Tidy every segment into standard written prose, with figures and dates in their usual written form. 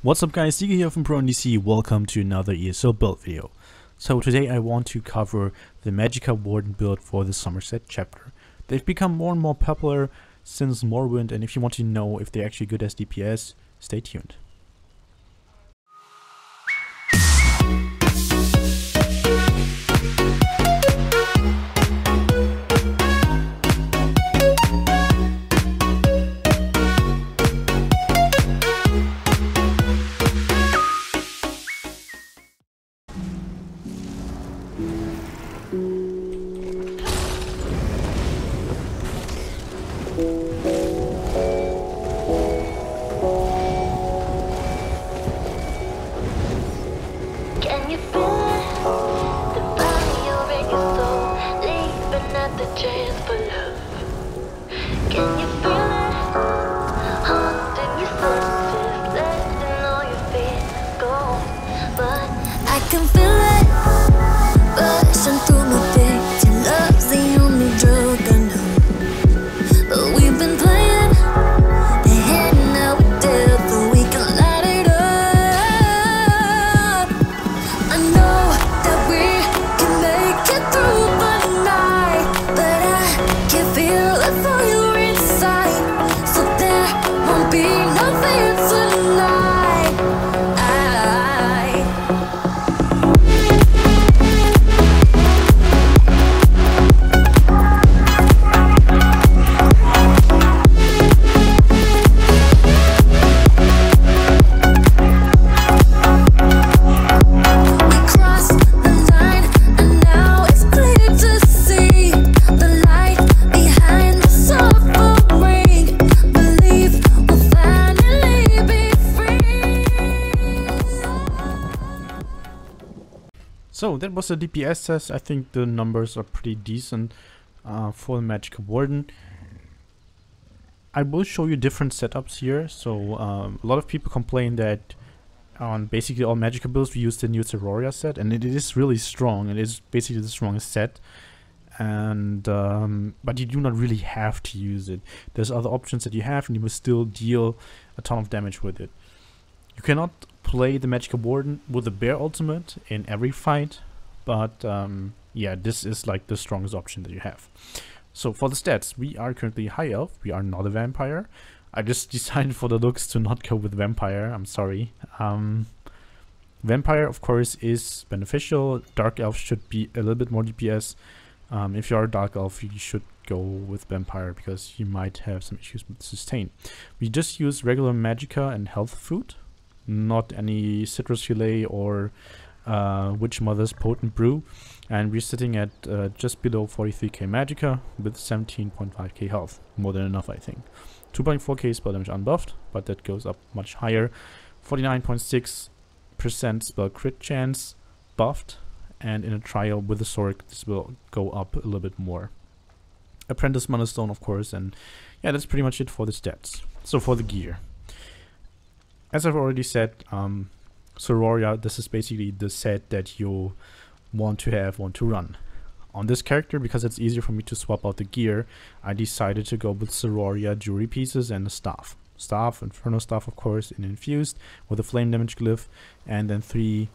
What's up guys, Skyelle here from ProNDC. Welcome to another ESO build video. So today I want to cover the Magicka Warden build for the Summerset chapter. They've become more and more popular since Morrowind, and if you want to know if they're actually good as DPS, stay tuned. Can you feel it? The fire in your soul, leaving at the chance for love. Can you feel it? Haunting your senses, letting all your fears go. But I can feel it, rushing through my veins. Your love's the only drug I know. But we've been playing the hand now with death, but we can light it up. I know that we can make it through the night, but I can feel the fire inside, so there won't be no fear tonight. So that was the DPS test. I think the numbers are pretty decent for the Magicka Warden. I will show you different setups here. So a lot of people complain that on basically all Magicka builds we use the new Aurora set, and it is really strong. It is basically the strongest set, and but you do not really have to use it. There's other options that you have, and you will still deal a ton of damage with it. You cannot play the Magicka Warden with a bear ultimate in every fight, but yeah, this is like the strongest option that you have. So for the stats, we are currently high elf. We are not a vampire. I just decided for the looks to not go with vampire. I'm sorry. Vampire, of course, is beneficial. Dark elf should be a little bit more DPS. If you are a dark elf, you should go with vampire because you might have some issues with sustain. We just use regular Magicka and health food, not any citrus filet or witch mother's potent brew, and we're sitting at just below 43k Magicka with 17.5k health. More than enough, I think. 2.4k spell damage unbuffed, but that goes up much higher. 49.6% spell crit chance buffed, and in a trial with the sword this will go up a little bit more. Apprentice mana stone, of course, and yeah, that's pretty much it for the stats. So for the gear, as I've already said, Aurora, this is basically the set that you want to run. On this character, because it's easier for me to swap out the gear, I decided to go with Aurora jewelry pieces and the staff. Inferno staff, of course, in infused with a flame damage glyph, and then 3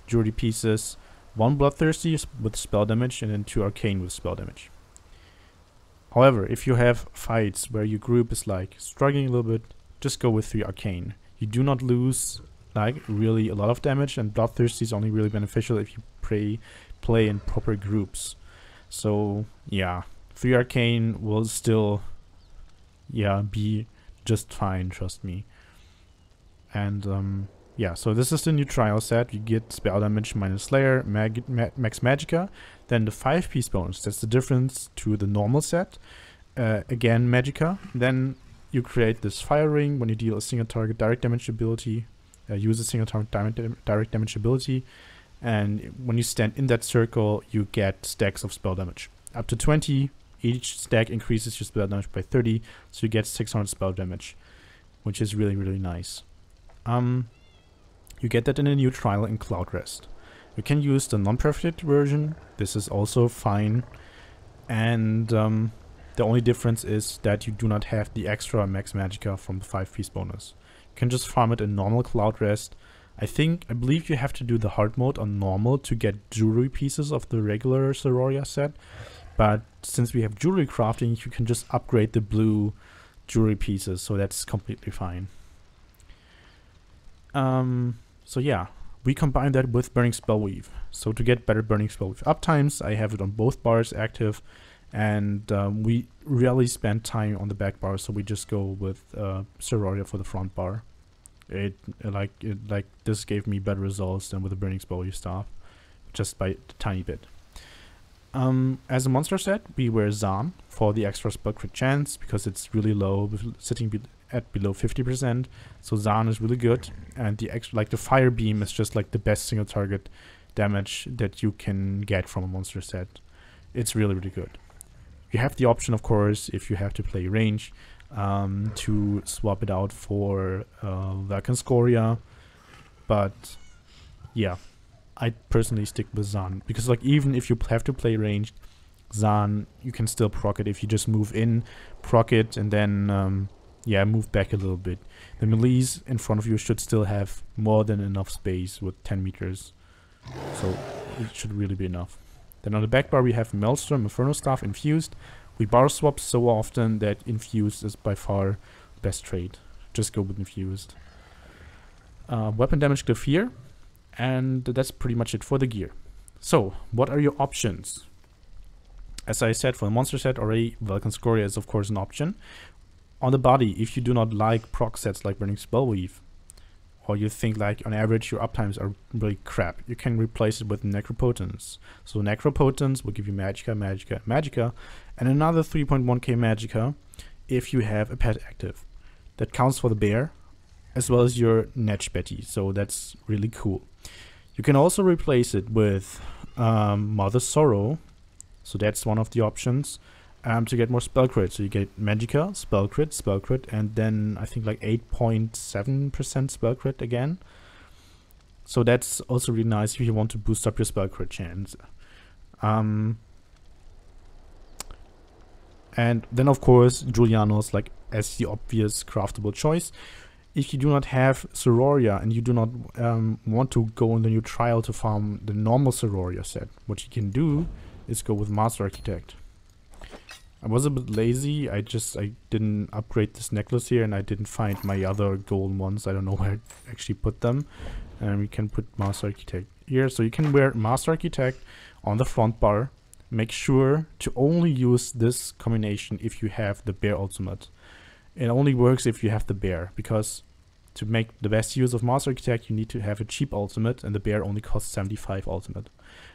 jewelry pieces, 1 bloodthirsty with spell damage, and then 2 arcane with spell damage. However, if you have fights where your group is like struggling a little bit, just go with 3 arcane. You do not lose like really a lot of damage, and bloodthirsty is only really beneficial if you play in proper groups. So yeah, 3 arcane will still be just fine, trust me. And yeah, so this is the new trial set. You get spell damage minus Slayer, max Magicka, then the 5-piece bonus. That's the difference to the normal set. Again, Magicka. Then you create this fire ring when you deal a single target direct damage ability. Use a single target direct damage ability, and when you stand in that circle, you get stacks of spell damage. Up to 20. Each stack increases your spell damage by 30, so you get 600 spell damage, which is really, really nice. You get that in a new trial in Cloud Rest. You can use the non-perfect version. This is also fine, and the only difference is that you do not have the extra max Magicka from the 5-piece bonus. can just farm it in normal Cloud Rest. I believe you have to do the hard mode on normal to get jewelry pieces of the regular Sororia set. But since we have jewelry crafting, you can just upgrade the blue jewelry pieces, so that's completely fine. So yeah, we combine that with Burning Spellweave. So to get better Burning Spellweave uptimes, I have it on both bars active, and we rarely spend time on the back bar, so we just go with Sororia for the front bar. This gave me better results than with the Burning Spellweave staff, just by a tiny bit. As a monster set, we wear Zahn for the extra spell crit chance because it's really low, sitting at below 50%. So Zahn is really good, and the extra, the fire beam is just like the best single target damage that you can get from a monster set. It's really, really good. You have the option, of course, if you have to play range, to swap it out for Vulcan Scoria, but yeah, I personally stick with Zahn because even if you have to play ranged, Zahn you can still proc it if you just move in, proc it, and then move back a little bit. The melees in front of you should still have more than enough space with 10 meters, so it should really be enough. Then on the back bar we have Maelstrom, Inferno Staff, Infused. We bar swap so often that Infused is by far best trade. Just go with Infused. Weapon damage to fear, and that's pretty much it for the gear. So, what are your options? As I said, for the monster set already, Vulcan Scoria is of course an option. On the body, if you do not like proc sets like Burning Spellweave, or you think on average your uptimes are really crap, you can replace it with Necropotence. So Necropotence will give you Magicka, Magicka, Magicka, and another 3.1k Magicka if you have a pet active. That counts for the bear, as well as your Netch Betty, so that's really cool. You can also replace it with Mother Sorrow, so that's one of the options, to get more spell crit. So you get Magicka, spell crit, and then I think 8.7% spell crit again. So that's also really nice if you want to boost up your spell crit chance. And then of course Julianos as the obvious craftable choice. If you do not have Sororia and you do not want to go in the new trial to farm the normal Sororia set, what you can do is go with Master Architect. I was a bit lazy. I didn't upgrade this necklace here, and I didn't find my other golden ones. I don't know where I actually put them. And we can put Master Architect here. So you can wear Master Architect on the front bar. Make sure to only use this combination if you have the bear ultimate. It only works if you have the bear, because to make the best use of Master Architect you need to have a cheap ultimate, and the bear only costs 75 ultimate.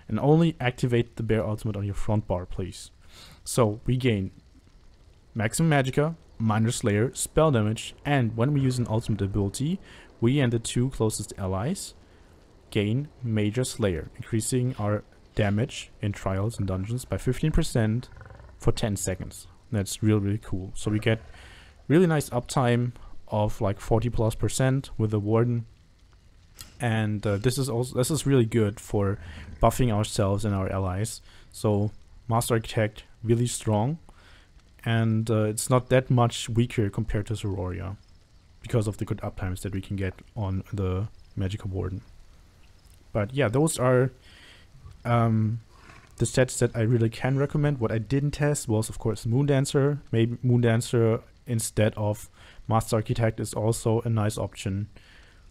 And only activate the bear ultimate on your front bar, please. So we gain maximum Magicka, minor Slayer, spell damage, and when we use an ultimate ability, we and the two closest allies gain Major Slayer, increasing our damage in trials and dungeons by 15% for 10 seconds. That's really, really cool. So we get really nice uptime of 40+% with the Warden, and this is really good for buffing ourselves and our allies. So Master Architect really strong, and it's not that much weaker compared to Sororia because of the good uptimes that we can get on the Magicka Warden. But yeah, those are the sets that I really can recommend. What I didn't test was of course Moondancer. Maybe Moondancer instead of Master Architect is also a nice option,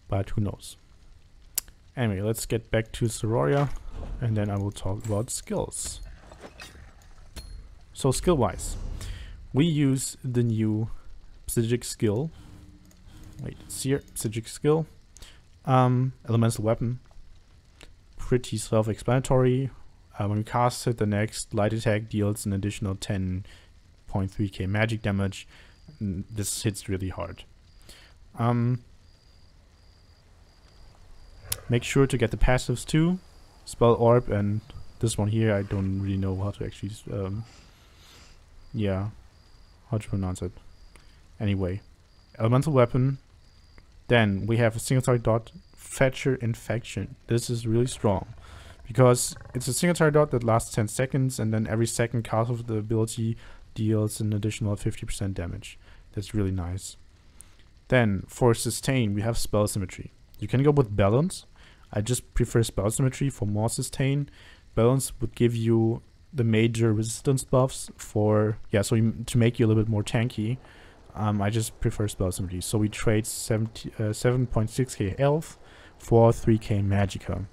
but who knows. Anyway, let's get back to Sororia, and then I will talk about skills. So skill-wise, we use the new Psychic skill. Wait, it's here, Psychic skill. Elemental weapon. Pretty self-explanatory. When we cast it, the next light attack deals an additional 10.3k magic damage. This hits really hard. Make sure to get the passives too. Spell Orb, and this one here, I don't really know how to actually how to pronounce it. Anyway, elemental weapon. Then we have a single target dot, Fetcher Infection. This is really strong because it's a single target dot that lasts 10 seconds, and then every second cast of the ability deals an additional 50% damage. That's really nice. Then for sustain, we have spell symmetry. You can go with balance. I just prefer spell symmetry for more sustain. Balance would give you the major resistance buffs for, to make you a little bit more tanky. I just prefer spell symmetry. So we trade 7.6k health for 3k Magicka.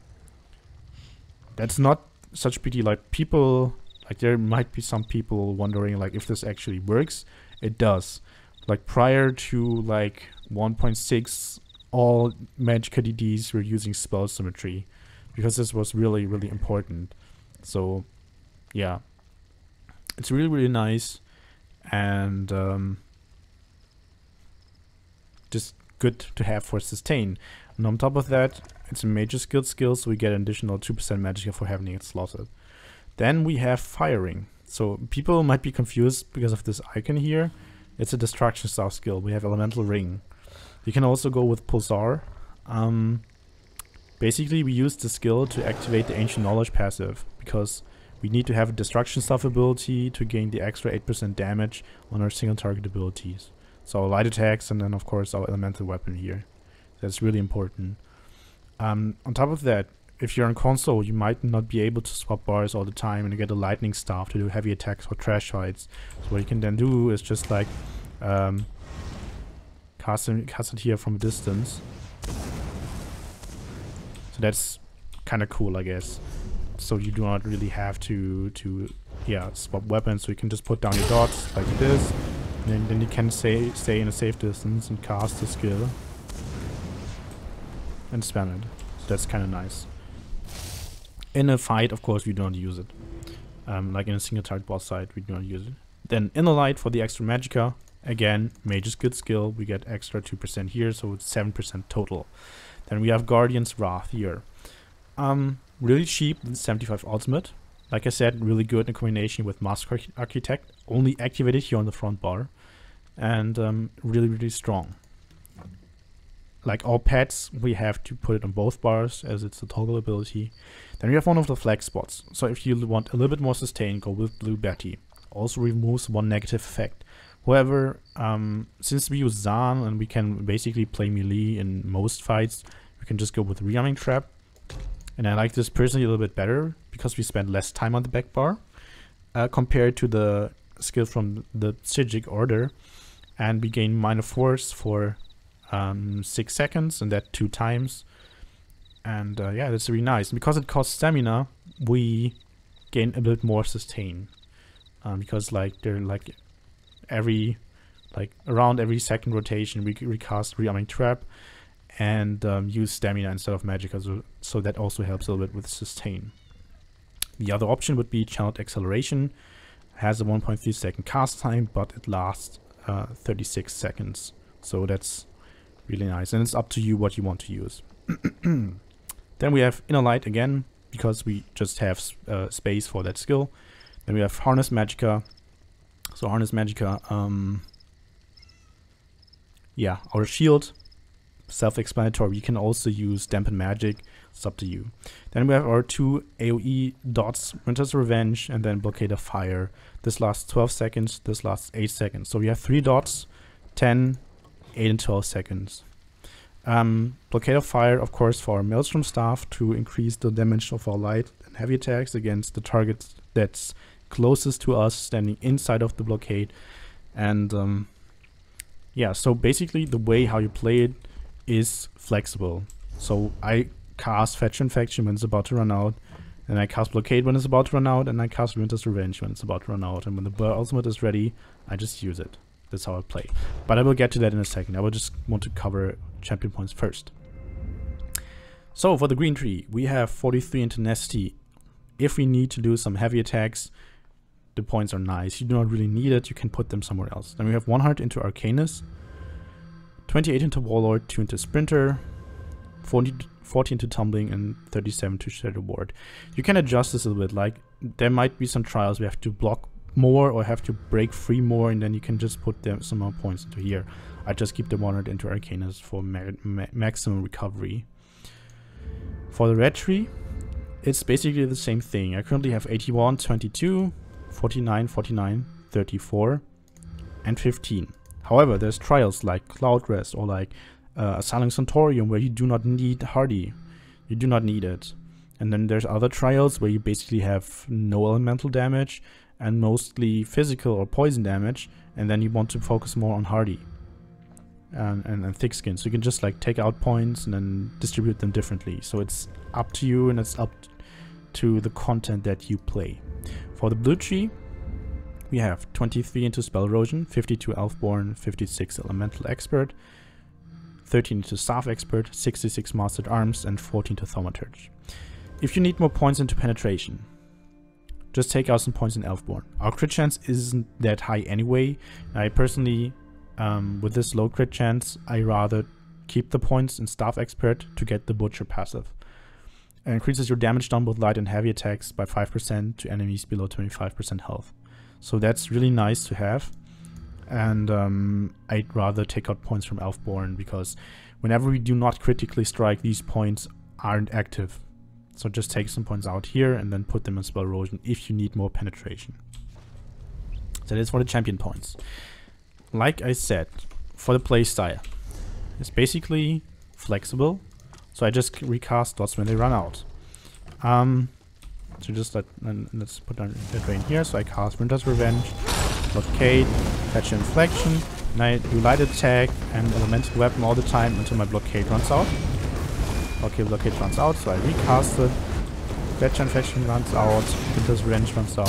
That's not such pity. Like people, like there might be some people wondering like if this actually works. It does. Like prior to like 1.6, all Magicka DDs were using spell symmetry because this was really, really important. So yeah, it's really, really nice and just good to have for sustain. And on top of that, it's a major skill, so we get an additional 2% Magicka for having it slotted. Then we have firing. So people might be confused because of this icon here. It's a destruction staff skill. We have elemental ring. You can also go with pulsar. Basically, we use the skill to activate the ancient knowledge passive because we need to have a destruction staff ability to gain the extra 8% damage on our single target abilities. So light attacks and then of course our elemental weapon here. That's really important. On top of that, if you're on console, you might not be able to swap bars all the time and you get a lightning staff to do heavy attacks or trash fights. So what you can then do is just like cast it here from a distance. So that's kind of cool, I guess. So you do not really have to swap weapons. So you can just put down your dots like this, and then you can stay in a safe distance and cast the skill and spam it. So that's kind of nice. In a fight, of course, we do not use it. Like in a single target boss fight, we do not use it. Then Inner Light for the extra Magicka. Again, major good skill. We get extra 2% here, so it's 7% total. Then we have Guardian's Wrath here. Really cheap, 75 ultimate. Like I said, really good in combination with Mask Architect. Only activated here on the front bar. And really, really strong. Like all pets, we have to put it on both bars as it's a toggle ability. Then we have one of the flag spots. So if you want a little bit more sustain, go with Blue Betty. Also removes one negative effect. However, since we use Zahn and we can basically play melee in most fights, we can just go with Rearming Trap. And I like this personally a little bit better because we spend less time on the back bar compared to the skill from the Psijic Order. And we gain minor force for 6 seconds and that 2 times. And yeah, that's really nice. And because it costs stamina, we gain a bit more sustain. Because like they're like around every second rotation we recast Rearming Trap and use stamina instead of Magicka, so that also helps a little bit with sustain. The other option would be Channeled Acceleration. Has a 1.3 second cast time, but it lasts 36 seconds. So that's really nice, and it's up to you what you want to use. Then we have Inner Light again, because we just have space for that skill. Then we have Harness Magicka. So Harness Magicka, yeah, our shield, self-explanatory. You can also use Dampen Magic, it's up to you. Then we have our 2 AoE dots, Winter's Revenge and then Blockade of Fire. This lasts 12 seconds, this lasts 8 seconds. So we have 3 dots, 10, 8 and 12 seconds. Blockade of Fire, of course, for our Maelstrom Staff to increase the damage of our light and heavy attacks against the target that's closest to us, standing inside of the blockade. And yeah, so basically the way how you play it is flexible. So I cast Fetch Infection when it's about to run out, and I cast Blockade when it's about to run out, and I cast Winter's Revenge when it's about to run out, and when the ultimate is ready, I just use it. That's how I play. But I will get to that in a second. I will just want to cover champion points first. So for the green tree, we have 43 in tenacity. If we need to do some heavy attacks, the points are nice. You do not really need it. You can put them somewhere else. Then we have 100 into Arcanist, 28 into Warlord, 2 into Sprinter, 40 into Tumbling, and 37 to Shadow Ward. You can adjust this a little bit. Like, there might be some trials we have to block more or have to break free more, and then you can just put them some more points into here. I just keep the 100 into Arcanist for maximum recovery. For the red tree, it's basically the same thing. I currently have 81, 22, 49, 49, 34, and 15. However, there's trials like Cloud Rest or like Asylum Santorium where you do not need Hardy. You do not need it. And then there's other trials where you basically have no elemental damage and mostly physical or poison damage, and then you want to focus more on Hardy and thick skin. So you can just like take out points and then distribute them differently. So it's up to you, and it's up to the content that you play. For the blue tree, we have 23 into Spell Erosion, 52 Elfborn, 56 Elemental Expert, 13 into Staff Expert, 66 Mastered Arms, and 14 to Thaumaturge. If you need more points into Penetration, just take out some points in Elfborn. Our crit chance isn't that high anyway. I personally, with this low crit chance, I rather keep the points in Staff Expert to get the Butcher passive. It increases your damage done with light and heavy attacks by 5% to enemies below 25% health. So that's really nice to have. And I'd rather take out points from Elfborn, because whenever we do not critically strike, these points aren't active. So just take some points out here and then put them in Spell Erosion if you need more penetration. So that is for the champion points. Like I said, for the playstyle, it's basically flexible. So I just recast dots when they run out. So just let's put that in here. So I cast Winter's Revenge, Blockade, Fetch Inflection, and I do Light Attack and Elemental Weapon all the time until my Blockade runs out. Okay, Blockade runs out, so I recast it. Fetch Inflection runs out, Winter's Revenge runs out.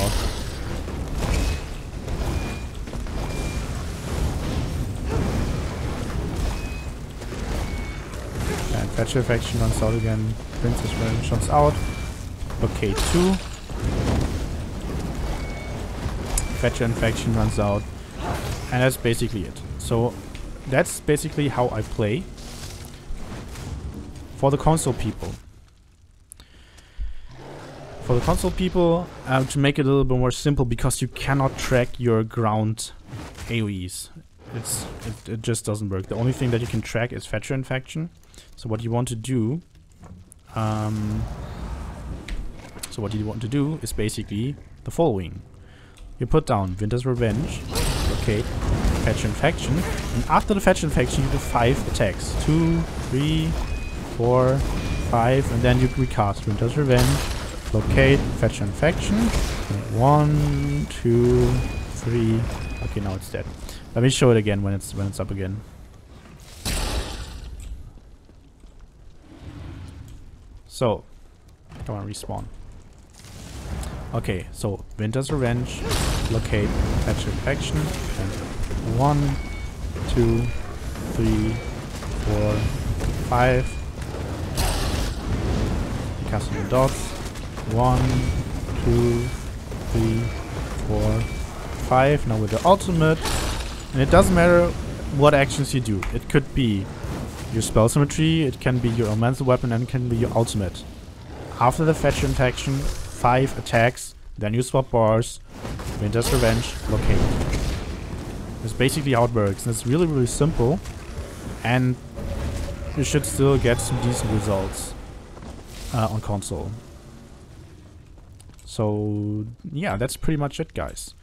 And Fetch Inflection runs out again, Winter's Revenge runs out. Blockade 2. Fetch Infection runs out. And that's basically it. So that's basically how I play. For the console people. To make it a little bit more simple, because you cannot track your ground AoEs. It just doesn't work. The only thing that you can track is Fetcher Infection. So what you want to do is basically the following. You put down Winter's Revenge, okay, Fetch Infection, and after the Fetch Infection you do 5 attacks. 2, 3, 4, 5, and then you recast Winter's Revenge, Blockade, Fetch Infection. 1, 2, 3. Okay, now it's dead. Let me show it again when it's up again. So, come on, respawn. Okay, so Winter's Revenge, Blockade, Fetch Infection, and 1, 2, 3, 4, 5. Casting the dots. 1, 2, 3, 4, 5. Now with the ultimate, and it doesn't matter what actions you do. It could be your spell symmetry, it can be your elemental weapon, and it can be your ultimate. After the Fetch Infection, 5 attacks, then you swap bars, Winter's Revenge, Blockade. That's basically how it works, and it's really, really simple, and you should still get some decent results on console. So yeah, that's pretty much it, guys.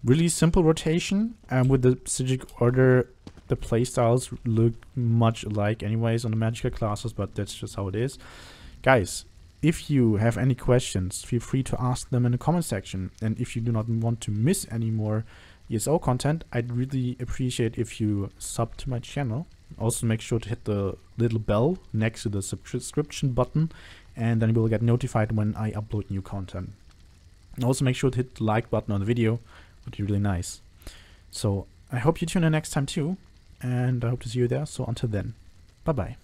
Really simple rotation, and with the strategic order, the playstyles look much alike anyways on the Magicka classes, but that's just how it is. Guys, if you have any questions, feel free to ask them in the comment section. And if you do not want to miss any more ESO content, I'd really appreciate if you sub to my channel. Also make sure to hit the little bell next to the subscription button, and then you will get notified when I upload new content. And also make sure to hit the like button on the video, would be really nice. So I hope you tune in next time too, and I hope to see you there. So until then, bye bye.